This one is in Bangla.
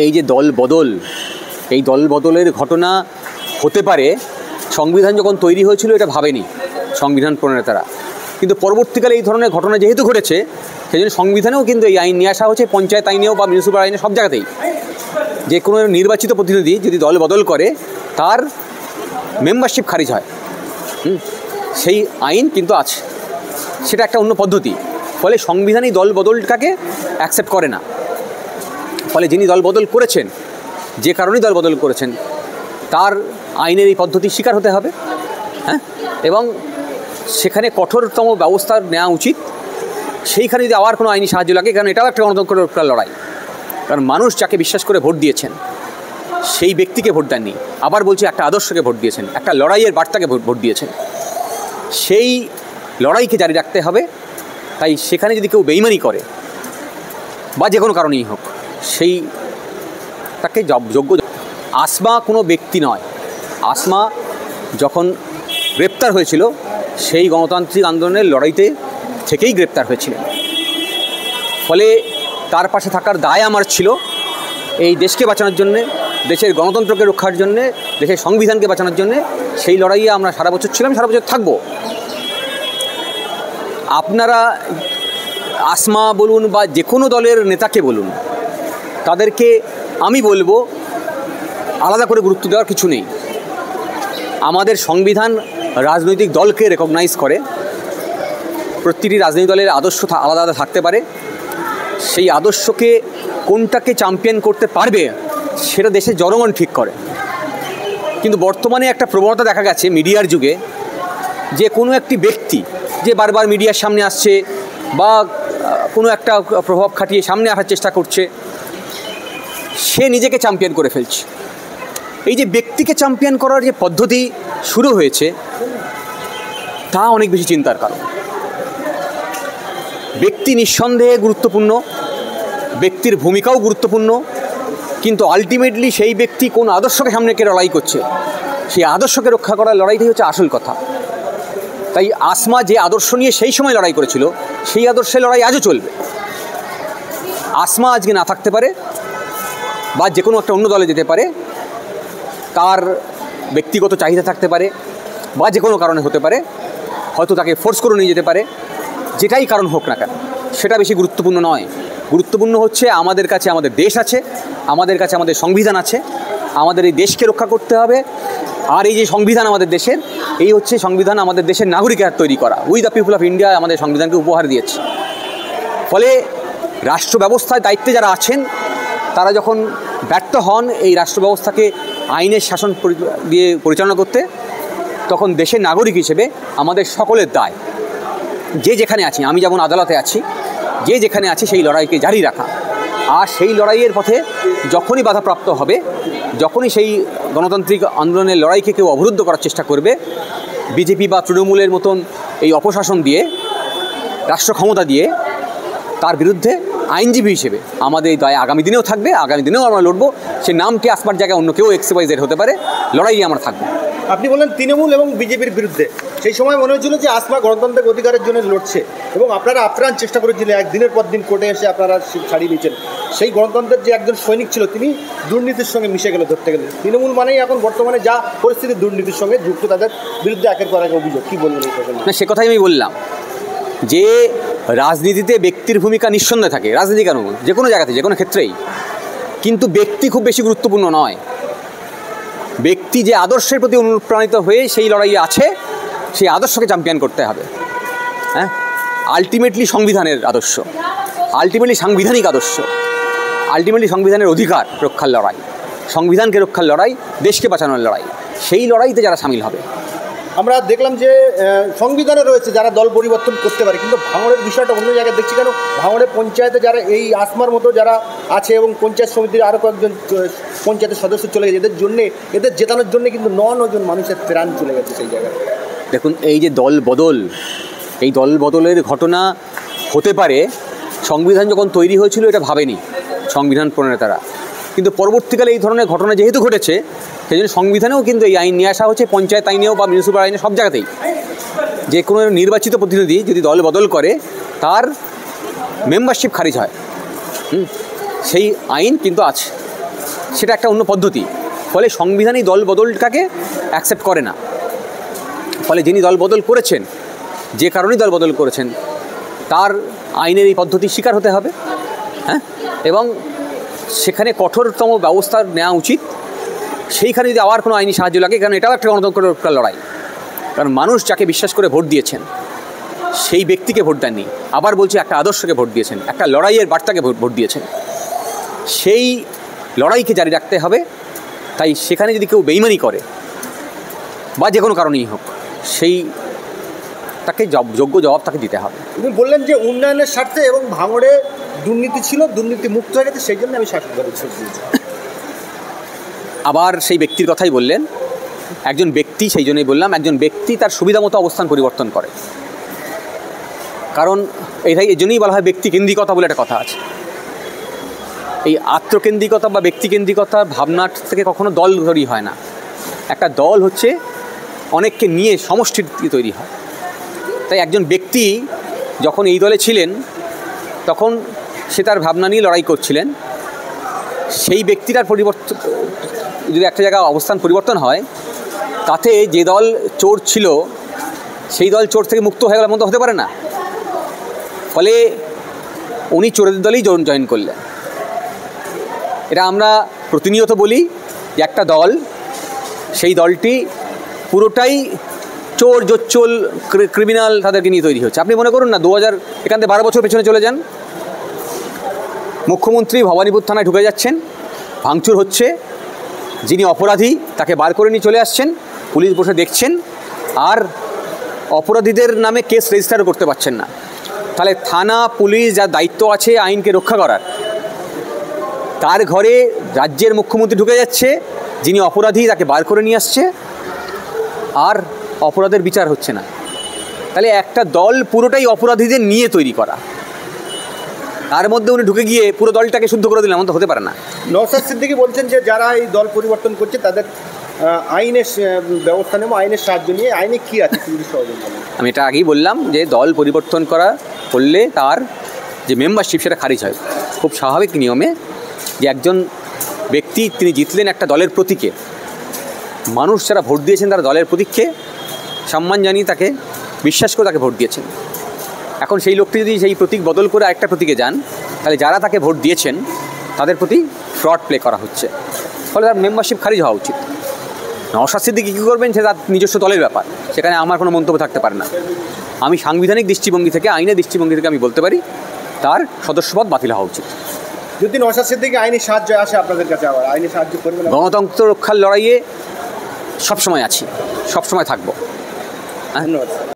এই যে দল বদল, এই দল বদলের ঘটনা হতে পারে সংবিধান যখন তৈরি হয়েছিল এটা ভাবেনি সংবিধান প্রণেতারা, কিন্তু পরবর্তীকালে এই ধরনের ঘটনা যেহেতু ঘটেছে সেই জন্য সংবিধানেও কিন্তু এই আইন নিয়ে আসা হচ্ছে, পঞ্চায়েত আইনেও বা মিউনিসিপ্যাল আইনে, সব জায়গাতেই যে কোনো নির্বাচিত প্রতিনিধি যদি দল বদল করে তার মেম্বারশিপ খারিজ হয়। সেই আইন কিন্তু আছে, সেটা একটা অন্য পদ্ধতি। ফলে সংবিধান এই দল বদলটাকে অ্যাকসেপ্ট করে না। ফলে যিনি দল বদল করেছেন, যে কারণেই দল বদল করেছেন, তার আইনের এই পদ্ধতি স্বীকার হতে হবে। হ্যাঁ, এবং সেখানে কঠোরতম ব্যবস্থা নেওয়া উচিত। সেইখানে যদি আবার কোনো আইনি সাহায্য লাগে, কারণ এটাও একটা গণতন্ত্রের লড়াই, কারণ মানুষ যাকে বিশ্বাস করে ভোট দিয়েছেন সেই ব্যক্তিকে ভোট দেননি, আবার বলছি একটা আদর্শকে ভোট দিয়েছেন, একটা লড়াইয়ের বার্তাকে ভোট দিয়েছেন, সেই লড়াইকে জারি রাখতে হবে। তাই সেখানে যদি কেউ বেইমানি করে বা যে কোনো কারণেই হোক, সেই তাকে যোগ্য। আসমা কোনো ব্যক্তি নয়। আসমা যখন গ্রেপ্তার হয়েছিল সেই গণতান্ত্রিক আন্দোলনের লড়াইতে থেকেই গ্রেপ্তার হয়েছিলেন। ফলে তার পাশে থাকার দায় আমার ছিল, এই দেশকে বাঁচানোর জন্যে, দেশের গণতন্ত্রকে রক্ষার জন্যে, দেশের সংবিধানকে বাঁচানোর জন্যে। সেই লড়াইয়ে আমরা সারা বছর ছিলাম, সারা বছর থাকবো। আপনারা আসমা বলুন বা যে কোনো দলের নেতাকে বলুন, তাদেরকে আমি বলবো আলাদা করে গুরুত্ব দেওয়ার কিছু নেই। আমাদের সংবিধান রাজনৈতিক দলকে রেকগনাইজ করে। প্রতিটি রাজনৈতিক দলের আদর্শ আলাদা আলাদা থাকতে পারে। সেই আদর্শকে কোনটাকে চ্যাম্পিয়ন করতে পারবে সেটা দেশের জনগণ ঠিক করে। কিন্তু বর্তমানে একটা প্রবণতা দেখা গেছে মিডিয়ার যুগে, যে কোনো একটি ব্যক্তি যে বারবার মিডিয়ার সামনে আসছে বা কোনো একটা প্রভাব খাটিয়ে সামনে আসার চেষ্টা করছে, সে নিজেকে চ্যাম্পিয়ন করে ফেলছে। এই যে ব্যক্তিকে চ্যাম্পিয়ন করার যে পদ্ধতি শুরু হয়েছে, তা অনেক বেশি চিন্তার কারণ। ব্যক্তি নিঃসন্দেহে গুরুত্বপূর্ণ, ব্যক্তির ভূমিকাও গুরুত্বপূর্ণ, কিন্তু আলটিমেটলি সেই ব্যক্তি কোন আদর্শকে সামনে রেখে লড়াই করছে, সেই আদর্শকে রক্ষা করার লড়াইটাই হচ্ছে আসল কথা। তাই আসমা যে আদর্শ নিয়ে সেই সময় লড়াই করেছিল, সেই আদর্শের লড়াই আজও চলবে। আসমা আজকে না থাকতে পারে বা যে কোনো একটা অন্য দলে যেতে পারে, তার ব্যক্তিগত চাহিদা থাকতে পারে বা যে কোনো কারণে হতে পারে, হয়তো তাকে ফোর্স করে নিয়ে যেতে পারে। যেটাই কারণ হোক না কেন, সেটা বেশি গুরুত্বপূর্ণ নয়। গুরুত্বপূর্ণ হচ্ছে আমাদের কাছে আমাদের দেশ আছে, আমাদের কাছে আমাদের সংবিধান আছে, আমাদের এই দেশকে রক্ষা করতে হবে। আর এই যে সংবিধান আমাদের দেশের, এই হচ্ছে সংবিধান আমাদের দেশের নাগরিকের তৈরি করা। We the people of India আমাদের সংবিধানকে উপহার দিয়েছে। ফলে রাষ্ট্র ব্যবস্থায় দায়িত্বে যারা আছেন, তারা যখন ব্যর্থ হন এই রাষ্ট্র ব্যবস্থাকে আইনের শাসন দিয়ে পরিচালনা করতে, তখন দেশের নাগরিক হিসেবে আমাদের সকলের দায়, যে যেখানে আছি, আমি যেমন আদালতে আছি, যে যেখানে আছি সেই লড়াইকে জারি রাখা। আর সেই লড়াইয়ের পথে যখনই বাধাপ্রাপ্ত হবে, যখনই সেই গণতান্ত্রিক আন্দোলনের লড়াইকে কেউ অবরুদ্ধ করার চেষ্টা করবে, বিজেপি বা তৃণমূলের মতন এই অপশাসন দিয়ে, রাষ্ট্র ক্ষমতা দিয়ে, তার বিরুদ্ধে আইনজীবী হিসেবে আমাদের এই দায় আগামী দিনেও থাকবে। আগামী দিনেও আমরা লড়বো। সে নামটি আসবার জায়গায় অন্য কেউ XYZ হতে পারে, লড়াইয়ে আমরা থাকবো। আপনি বললেন তৃণমূল এবং বিজেপির বিরুদ্ধে, সেই সময় মনে হচ্ছিল যে আসমা গণতান্ত্রিক অধিকারের জন্য লড়ছে এবং আপনারা আপ্রাণ চেষ্টা করেছিলেন, একদিনের পর দিন কোর্টে এসে আপনারা ছাড়িয়ে দিয়েছেন। সেই গণতন্ত্রের যে একজন সৈনিক ছিল, তিনি দুর্নীতির সঙ্গে মিশে গেল ধরতে গেলে। তৃণমূল মানেই এখন বর্তমানে যা পরিস্থিতি, দুর্নীতির সঙ্গে যুক্ত, তাদের বিরুদ্ধে একের পর এক অভিযোগ। কী বললেন? না, সে কথাই আমি বললাম যে রাজনীতিতে ব্যক্তির ভূমিকা নিঃসন্দেহে থাকে, রাজনীতি কেন, যে কোনো জায়গাতে, যে কোনো ক্ষেত্রেই। কিন্তু ব্যক্তি খুব বেশি গুরুত্বপূর্ণ নয়। ব্যক্তি যে আদর্শের প্রতি অনুপ্রাণিত হয়ে সেই লড়াইয়ে আছে, সেই আদর্শকে চ্যাম্পিয়ন করতে হবে। হ্যাঁ, আলটিমেটলি সংবিধানের আদর্শ, আলটিমেটলি সাংবিধানিক আদর্শ, আলটিমেটলি সংবিধানের অধিকার রক্ষার লড়াই, সংবিধানকে রক্ষার লড়াই, দেশকে বাঁচানোর লড়াই, সেই লড়াইতে যারা সামিল হবে। আমরা দেখলাম যে সংবিধানে রয়েছে যারা দল পরিবর্তন করতে পারে, কিন্তু ভাঙড়ের বিষয়টা অন্য জায়গায় দেখছি। কেন ভাঙড়ে পঞ্চায়েতে যারা এই আসমার মতো যারা আছে এবং পঞ্চায়েত সমিতির আরও কয়েকজন পঞ্চায়েতের সদস্য চলে গেছে, এদের জন্যে, এদের জেতানোর জন্য কিন্তু 9 জন মানুষের প্রাণ চলে গেছে সেই জায়গায়। দেখুন, এই যে দল বদল, এই দল বদলের ঘটনা হতে পারে সংবিধান যখন তৈরি হয়েছিল এটা ভাবেনি সংবিধান প্রণেতারা, কিন্তু পরবর্তীকালে এই ধরনের ঘটনা যেহেতু ঘটেছে সেই জন্য সংবিধানেও কিন্তু এই আইন নিয়ে আসা হচ্ছে, পঞ্চায়েত আইনেও বা মিউনিসিপ্যাল আইনে, সব জায়গাতেই যে কোনো নির্বাচিত প্রতিনিধি যদি দল বদল করে তার মেম্বারশিপ খারিজ হয়। সেই আইন কিন্তু আছে। সেটা একটা অন্য পদ্ধতি। ফলে সংবিধানই দল বদলটাকে অ্যাকসেপ্ট করে না। ফলে যিনি দল বদল করেছেন, যে কারণেই দল বদল করেছেন, তার আইনের এই পদ্ধতি শিকার হতে হবে। হ্যাঁ, এবং সেখানে কঠোরতম ব্যবস্থা নেওয়া উচিত। সেইখানে যদি আবার কোনো আইনি সাহায্য লাগে, কারণ এটাও একটা গণতন্ত্রের লড়াই। কারণ মানুষ যাকে বিশ্বাস করে ভোট দিয়েছেন সেই ব্যক্তিকে ভোট দেননি, আবার বলছি একটা আদর্শকে ভোট দিয়েছেন, একটা লড়াইয়ের বার্তাকে ভোট দিয়েছেন। সেই লড়াইকে জারি রাখতে হবে। তাই সেখানে যদি কেউ বেইমানি করে বা যে কোনো কারণেই হোক, সেই তাকে যোগ্য জবাব তাকে দিতে হবে। উনি বললেন যে উন্নয়নের স্বার্থে এবং ভাঙড়ে দুর্নীতি ছিল, দুর্নীতি মুক্ত হয়ে গেছে, সেই জন্য আমি শাসক দলের ছোট দিয়েছি। আবার সেই ব্যক্তির কথাই বললেন। একজন ব্যক্তি, সেই জন্যই বললাম, একজন ব্যক্তি তার সুবিধা মতো অবস্থান পরিবর্তন করে। কারণ এটাই এই জন্যই বলা হয় ব্যক্তিকেন্দ্রিকতা বলে একটা কথা আছে। এই আত্মকেন্দ্রিকতা বা ব্যক্তিকেন্দ্রিকতার ভাবনার থেকে কখনো দল তৈরি হয় না। একটা দল হচ্ছে অনেককে নিয়ে সমষ্টি তৈরি হয়। তাই একজন ব্যক্তি যখন এই দলে ছিলেন তখন সে তার ভাবনা নিয়ে লড়াই করছিলেন। সেই ব্যক্তিটার পরিবর্তন, যদি একটা জায়গায় অবস্থান পরিবর্তন হয়, তাতে যে দল চোর ছিল সেই দল চোর থেকে মুক্ত হয়ে গেলার মতো হতে পারে না। ফলে উনি চোরেদের দলেই জয়েন করলেন। এটা আমরা প্রতিনিয়ত বলি যে একটা দল, সেই দলটি পুরোটাই চোর জোচ্চোল ক্রিমিনাল তাদেরকে নিয়ে তৈরি হচ্ছে। আপনি মনে করুন না, 2000 এখান থেকে 12 বছর পেছনে চলে যান, মুখ্যমন্ত্রী ভবানীপুর থানায় ঢুকে যাচ্ছেন, ভাঙচুর হচ্ছে, যিনি অপরাধী তাকে বার করে নিয়ে চলে আসছেন, পুলিশ বসে দেখছেন, আর অপরাধীদের নামে কেস রেজিস্টারও করতে পারছেন না। তাহলে থানা পুলিশ যার দায়িত্ব আছে আইনকে রক্ষা করার, তার ঘরে রাজ্যের মুখ্যমন্ত্রী ঢুকে যাচ্ছে, যিনি অপরাধী তাকে বার করে নিয়ে আসছে, আর অপরাধের বিচার হচ্ছে না। তাহলে একটা দল পুরোটাই অপরাধীদের নিয়ে তৈরি করা, তার মধ্যে উনি ঢুকে গিয়ে পুরো দলটাকে শুদ্ধ করে দিলেন, এমন তো হতে পারে না। নওশাদ সিদ্দিকী বলছেন যে যারা এই দল পরিবর্তন করছে তাদের আইনের ব্যবস্থা নেব, আইনের সাহায্য নিয়ে। আইনে কী আছে? আমি এটা আগেই বললাম যে দল পরিবর্তন করলে তার যে মেম্বারশিপ সেটা খারিজ হয়। খুব স্বাভাবিক নিয়মে যে একজন ব্যক্তি তিনি জিতলেন একটা দলের প্রতীকে, মানুষ যারা ভোট দিয়েছেন তারা দলের প্রতীককে সম্মান জানিয়ে তাকে বিশ্বাস করে তাকে ভোট দিয়েছেন। এখন সেই লোকটি যদি সেই প্রতীক বদল করে আরেকটা প্রতীকে যান, তাহলে যারা তাকে ভোট দিয়েছেন তাদের প্রতি ফ্রড প্লে করা হচ্ছে। ফলে তার মেম্বারশিপ খারিজ হওয়া উচিত। নওশাদ সিদ্দিকী কী করবেন সে তার নিজস্ব দলের ব্যাপার, সেখানে আমার কোনো মন্তব্য থাকতে পারে না। আমি সাংবিধানিক দৃষ্টিভঙ্গি থেকে, আইনের দৃষ্টিভঙ্গি থেকে আমি বলতে পারি তার সদস্যপদ বাতিল হওয়া উচিত। যদি নওশাদ সিদ্দিকী আইনি সাহায্য আসে আপনাদের কাছে, আবার আইনি সাহায্য করবেন? গণতন্ত্র রক্ষার লড়াইয়ে সবসময় আছি, সবসময় থাকবো। ধন্যবাদ।